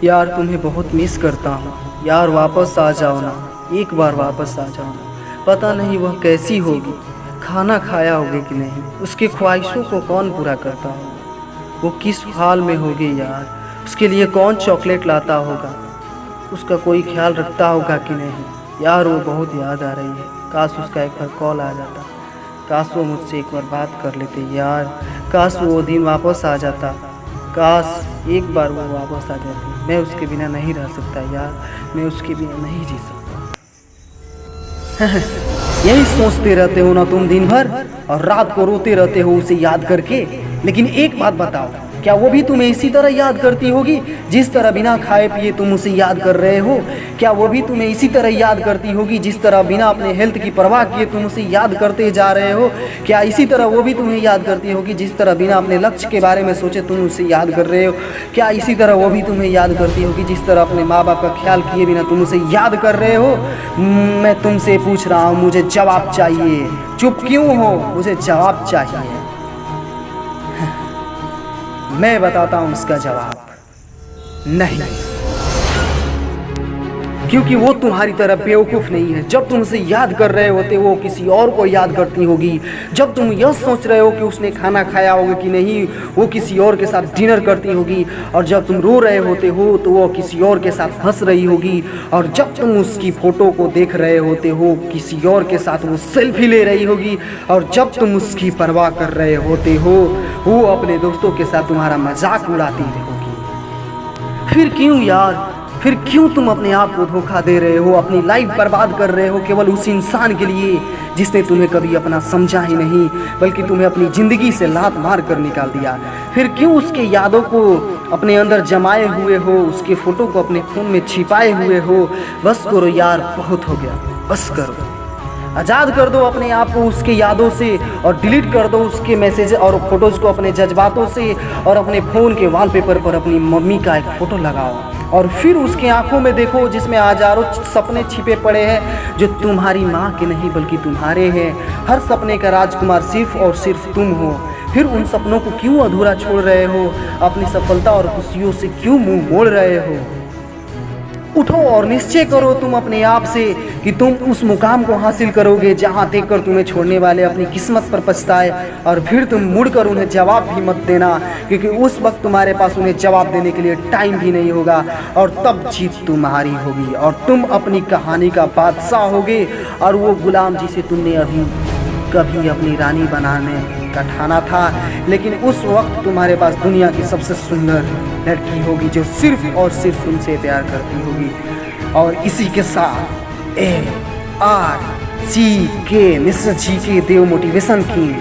यार तुम्हें बहुत मिस करता हूँ यार, वापस आ जाओ ना, एक बार वापस आ जाओ ना। पता नहीं वह कैसी होगी, खाना खाया होगी कि नहीं, उसकी ख्वाहिशों को कौन पूरा करता होगा, वो किस हाल में होगी यार, उसके लिए कौन चॉकलेट लाता होगा, उसका कोई ख्याल रखता होगा कि नहीं। यार वो बहुत याद आ रही है, काश उसका एक बार कॉल आ जाता, काश वो मुझसे एक बार बात कर लेते यार, काश वो दिन वापस आ जाता, काश एक बार वो वापस आ जाती। मैं उसके बिना नहीं रह सकता यार, मैं उसके बिना नहीं जी सकता। यही सोचते रहते हो ना तुम दिन भर, और रात को रोते रहते हो उसे याद करके। लेकिन एक बात बताओ, क्या वो भी तुम्हें इसी तरह याद करती होगी जिस तरह बिना खाए पिए तुम उसे याद कर रहे हो? क्या वो भी तुम्हें इसी तरह याद करती होगी जिस तरह बिना अपने हेल्थ की परवाह किए तुम उसे याद करते जा रहे हो? क्या इसी तरह वो भी तुम्हें याद करती होगी जिस तरह बिना अपने लक्ष्य के बारे में सोचे तुम उसे याद कर रहे हो? क्या इसी तरह वो भी तुम्हें याद करती होगी जिस तरह अपने माँ बाप का ख्याल किए बिना तुम उसे याद कर रहे हो? मैं तुमसे पूछ रहा हूँ, मुझे जवाब चाहिए। चुप क्यों हो? मुझे जवाब चाहिए। मैं बताता हूं इसका जवाब, नहीं, क्योंकि वो तुम्हारी तरह बेवकूफ़ नहीं है। जब तुम उसे याद कर रहे होते वो किसी और को याद करती होगी। जब तुम यह सोच रहे हो कि उसने खाना खाया होगा कि नहीं, वो किसी और के साथ डिनर करती होगी। और जब तुम रो रहे होते हो तो वो किसी और के साथ हंस रही होगी। और जब तुम उसकी फ़ोटो को देख रहे होते हो किसी और के साथ वो सेल्फी ले रही होगी। और जब तुम उसकी परवाह कर रहे होते हो वो अपने दोस्तों के साथ तुम्हारा मजाक उड़ाती होगी। फिर क्यों यार, फिर क्यों तुम अपने आप को धोखा दे रहे हो, अपनी लाइफ बर्बाद कर रहे हो केवल उस इंसान के लिए जिसने तुम्हें कभी अपना समझा ही नहीं, बल्कि तुम्हें अपनी ज़िंदगी से लात मार कर निकाल दिया? फिर क्यों उसके यादों को अपने अंदर जमाए हुए हो, उसके फ़ोटो को अपने फ़ोन में छिपाए हुए हो? बस करो यार, बहुत हो गया, बस करो। आज़ाद कर दो अपने आप को उसके यादों से, और डिलीट कर दो उसके मैसेज और फोटोज़ को अपने जज्बातों से। और अपने फ़ोन के वॉलपेपर पर अपनी मम्मी का एक फ़ोटो लगाओ, और फिर उसके आंखों में देखो जिसमें हजारों सपने छिपे पड़े हैं जो तुम्हारी माँ के नहीं बल्कि तुम्हारे हैं। हर सपने का राजकुमार सिर्फ और सिर्फ तुम हो। फिर उन सपनों को क्यों अधूरा छोड़ रहे हो? अपनी सफलता और खुशियों से क्यों मुंह मोड़ रहे हो? उठो और निश्चय करो तुम अपने आप से कि तुम उस मुकाम को हासिल करोगे जहां देखकर तुम्हें छोड़ने वाले अपनी किस्मत पर पछताए। और फिर तुम मुड़कर उन्हें जवाब भी मत देना, क्योंकि उस वक्त तुम्हारे पास उन्हें जवाब देने के लिए टाइम भी नहीं होगा। और तब जीत तुम्हारी होगी और तुम अपनी कहानी का बादशाह होगे, और वो गुलाम जिसे तुमने अभी कभी अपनी रानी बनाने का ठाना था। लेकिन उस वक्त तुम्हारे पास दुनिया की सबसे सुंदर लड़की होगी जो सिर्फ और सिर्फ तुमसे प्यार करती होगी। और इसी के साथ ARGK मिस्टर GK देव मोटिवेशन किंग।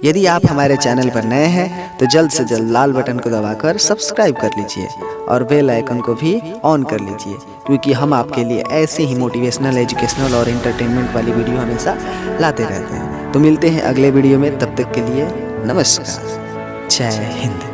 यदि आप हमारे चैनल पर नए हैं तो जल्द से जल्द लाल बटन को दबाकर सब्सक्राइब कर लीजिए और बेल आइकन को भी ऑन कर लीजिए, क्योंकि हम आपके लिए ऐसे ही मोटिवेशनल, एजुकेशनल और एंटरटेनमेंट वाली वीडियो हमेशा लाते रहते हैं। तो मिलते हैं अगले वीडियो में, तब तक के लिए नमस्कार, जय हिंद।